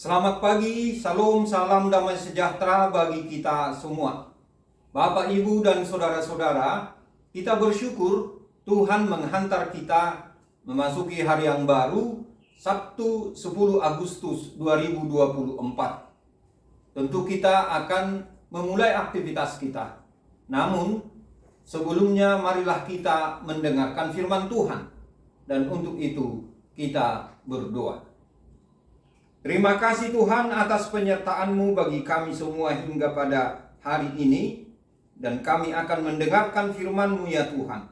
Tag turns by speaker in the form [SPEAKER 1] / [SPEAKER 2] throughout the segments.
[SPEAKER 1] Selamat pagi, salam, salam damai sejahtera bagi kita semua. Bapak, Ibu, dan saudara-saudara, kita bersyukur Tuhan menghantar kita memasuki hari yang baru, Sabtu 10 Agustus 2024. Tentu kita akan memulai aktivitas kita. Namun, sebelumnya marilah kita mendengarkan firman Tuhan. Dan untuk itu kita berdoa. Terima kasih Tuhan atas penyertaan-Mu bagi kami semua hingga pada hari ini. Dan kami akan mendengarkan firman-Mu ya Tuhan.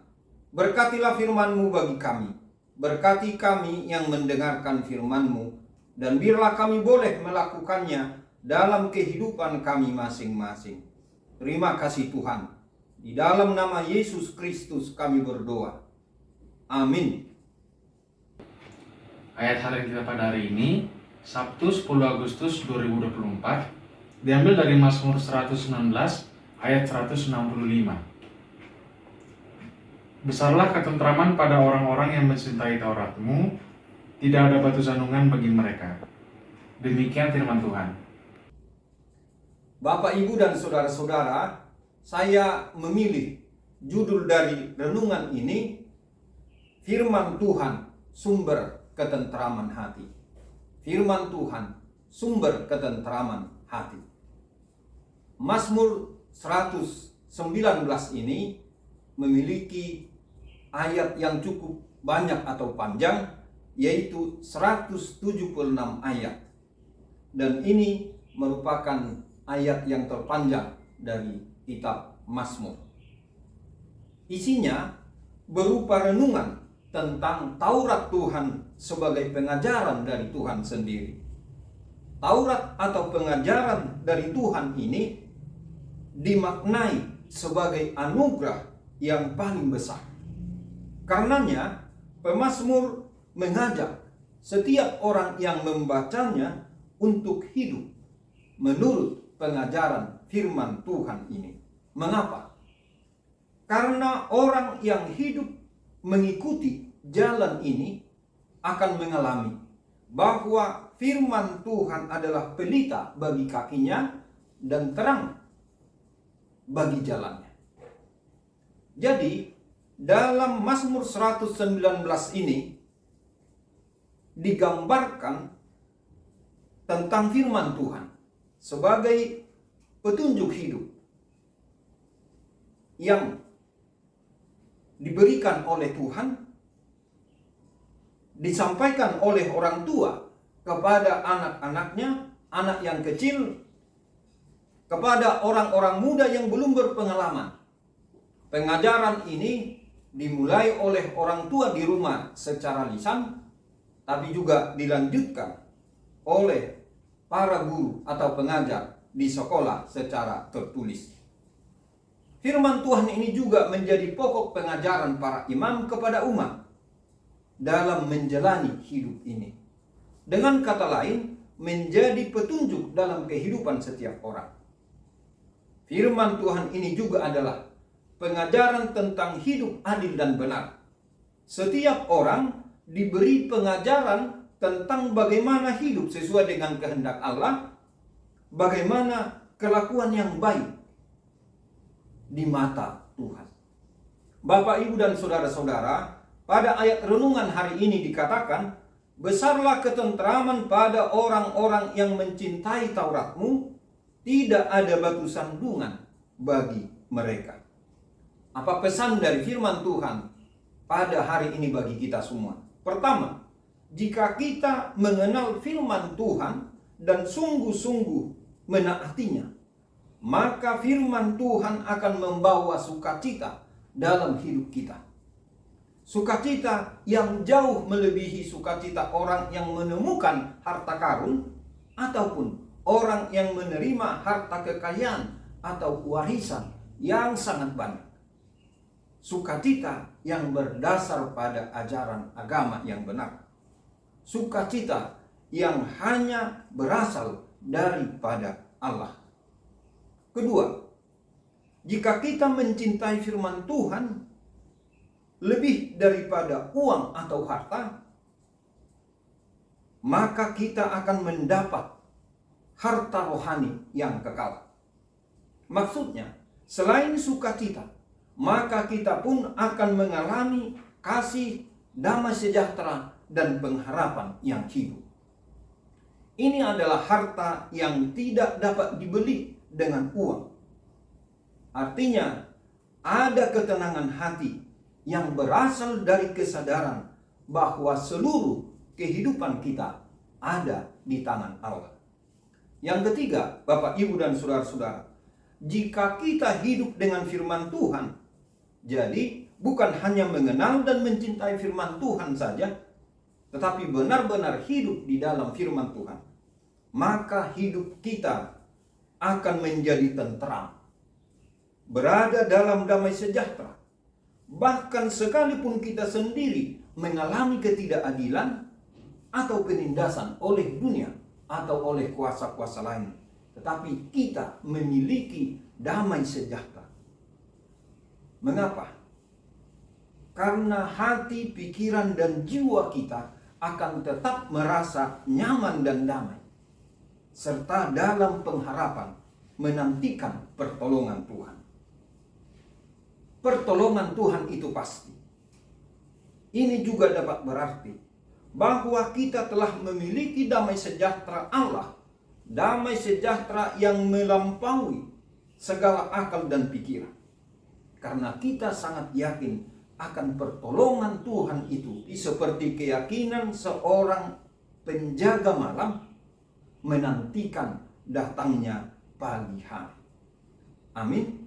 [SPEAKER 1] Berkatilah firman-Mu bagi kami. Berkati kami yang mendengarkan firman-Mu. Dan biarlah kami boleh melakukannya dalam kehidupan kami masing-masing. Terima kasih Tuhan. Di dalam nama Yesus Kristus kami berdoa. Amin.
[SPEAKER 2] Ayat hari kita pada hari ini Sabtu 10 Agustus 2024 diambil dari Mazmur 119 ayat 165. Besarlah ketentraman pada orang-orang yang mencintai Taurat-Mu, tidak ada batu sandungan bagi mereka. Demikian firman Tuhan.
[SPEAKER 1] Bapak, Ibu, dan saudara-saudara, saya memilih judul dari renungan ini, Firman Tuhan, Sumber Ketentraman Hati. Firman Tuhan, sumber ketentraman hati. Mazmur 119 ini memiliki ayat yang cukup banyak atau panjang, yaitu 176 ayat. Dan ini merupakan ayat yang terpanjang dari kitab Mazmur. Isinya berupa renungan tentang Taurat Tuhan sebagai pengajaran dari Tuhan sendiri. Taurat atau pengajaran dari Tuhan ini dimaknai sebagai anugerah yang paling besar. Karenanya, pemazmur mengajak setiap orang yang membacanya untuk hidup menurut pengajaran firman Tuhan ini. Mengapa? Karena orang yang hidup mengikuti jalan ini akan mengalami bahwa firman Tuhan adalah pelita bagi kakinya dan terang bagi jalannya. Jadi, dalam Mazmur 119 ini digambarkan tentang firman Tuhan sebagai petunjuk hidup yang diberikan oleh Tuhan, disampaikan oleh orang tua kepada anak-anaknya, anak yang kecil, kepada orang-orang muda yang belum berpengalaman. Pengajaran ini dimulai oleh orang tua di rumah secara lisan, tapi juga dilanjutkan oleh para guru atau pengajar di sekolah secara tertulis. Firman Tuhan ini juga menjadi pokok pengajaran para imam kepada umat dalam menjalani hidup ini. Dengan kata lain, menjadi petunjuk dalam kehidupan setiap orang. Firman Tuhan ini juga adalah pengajaran tentang hidup adil dan benar. Setiap orang diberi pengajaran tentang bagaimana hidup sesuai dengan kehendak Allah, bagaimana kelakuan yang baik di mata Tuhan. Bapak, Ibu, dan saudara-saudara, pada ayat renungan hari ini dikatakan, besarlah ketentraman pada orang-orang yang mencintai Taurat-Mu, tidak ada batu sandungan bagi mereka. Apa pesan dari firman Tuhan pada hari ini bagi kita semua? Pertama, jika kita mengenal firman Tuhan dan sungguh-sungguh menaatinya, maka firman Tuhan akan membawa sukacita dalam hidup kita. Sukacita yang jauh melebihi sukacita orang yang menemukan harta karun ataupun orang yang menerima harta kekayaan atau warisan yang sangat banyak. Sukacita yang berdasar pada ajaran agama yang benar. Sukacita yang hanya berasal daripada Allah. Kedua, jika kita mencintai firman Tuhan lebih daripada uang atau harta, maka kita akan mendapat harta rohani yang kekal. Maksudnya, selain sukacita, maka kita pun akan mengalami kasih, damai sejahtera, dan pengharapan yang hidup. Ini adalah harta yang tidak dapat dibeli dengan uang. Artinya, ada ketenangan hati yang berasal dari kesadaran bahwa seluruh kehidupan kita ada di tangan Allah. Yang ketiga, Bapak, Ibu, dan saudara-saudara, jika kita hidup dengan firman Tuhan, jadi bukan hanya mengenal dan mencintai firman Tuhan saja, tetapi benar-benar hidup di dalam firman Tuhan, maka hidup kita akan menjadi tentram, berada dalam damai sejahtera. Bahkan sekalipun kita sendiri mengalami ketidakadilan atau penindasan oleh dunia atau oleh kuasa-kuasa lain, tetapi kita memiliki damai sejahtera. Mengapa? Karena hati, pikiran, dan jiwa kita akan tetap merasa nyaman dan damai, serta dalam pengharapan menantikan pertolongan Tuhan. Pertolongan Tuhan itu pasti. Ini juga dapat berarti bahwa kita telah memiliki damai sejahtera Allah, damai sejahtera yang melampaui segala akal dan pikiran. Karena kita sangat yakin akan pertolongan Tuhan itu, seperti keyakinan seorang penjaga malam menantikan datangnya pagi hari. Amin.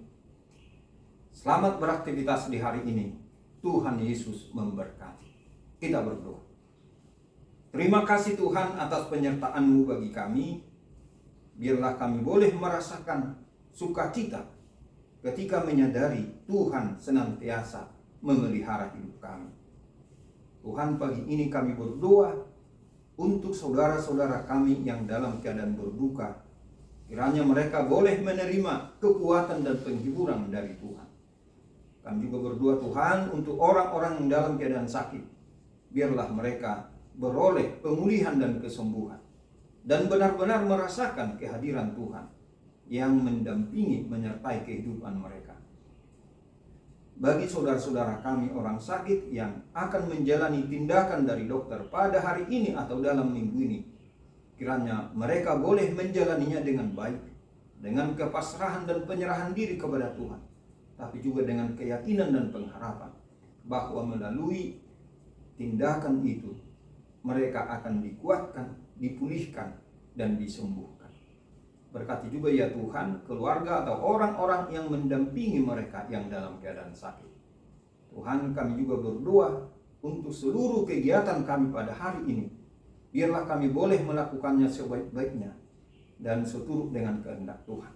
[SPEAKER 1] Selamat beraktivitas di hari ini. Tuhan Yesus memberkati. Kita berdoa. Terima kasih Tuhan atas penyertaan-Mu bagi kami. Biarlah kami boleh merasakan sukacita ketika menyadari Tuhan senantiasa memelihara hidup kami. Tuhan, pagi ini kami berdoa untuk saudara-saudara kami yang dalam keadaan berduka. Kiranya mereka boleh menerima kekuatan dan penghiburan dari Tuhan. Kami juga berdoa Tuhan untuk orang-orang yang dalam keadaan sakit. Biarlah mereka beroleh pemulihan dan kesembuhan, dan benar-benar merasakan kehadiran Tuhan yang mendampingi menyertai kehidupan mereka. Bagi saudara-saudara kami orang sakit yang akan menjalani tindakan dari dokter pada hari ini atau dalam minggu ini, kiranya mereka boleh menjalaninya dengan baik, dengan kepasrahan dan penyerahan diri kepada Tuhan, tapi juga dengan keyakinan dan pengharapan bahwa melalui tindakan itu mereka akan dikuatkan, dipulihkan, dan disembuhkan. Berkati juga ya Tuhan keluarga atau orang-orang yang mendampingi mereka yang dalam keadaan sakit. Tuhan, kami juga berdoa untuk seluruh kegiatan kami pada hari ini. Biarlah kami boleh melakukannya sebaik-baiknya dan seturut dengan kehendak Tuhan.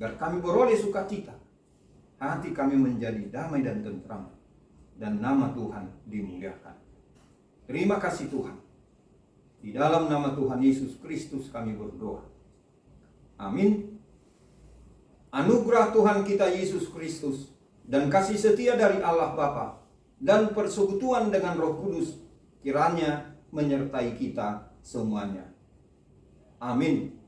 [SPEAKER 1] Agar kami beroleh sukacita, hati kami menjadi damai dan tentram, dan nama Tuhan dimuliakan. Terima kasih Tuhan. Di dalam nama Tuhan Yesus Kristus kami berdoa. Amin. Anugerah Tuhan kita Yesus Kristus dan kasih setia dari Allah Bapa dan persekutuan dengan Roh Kudus kiranya menyertai kita semuanya. Amin.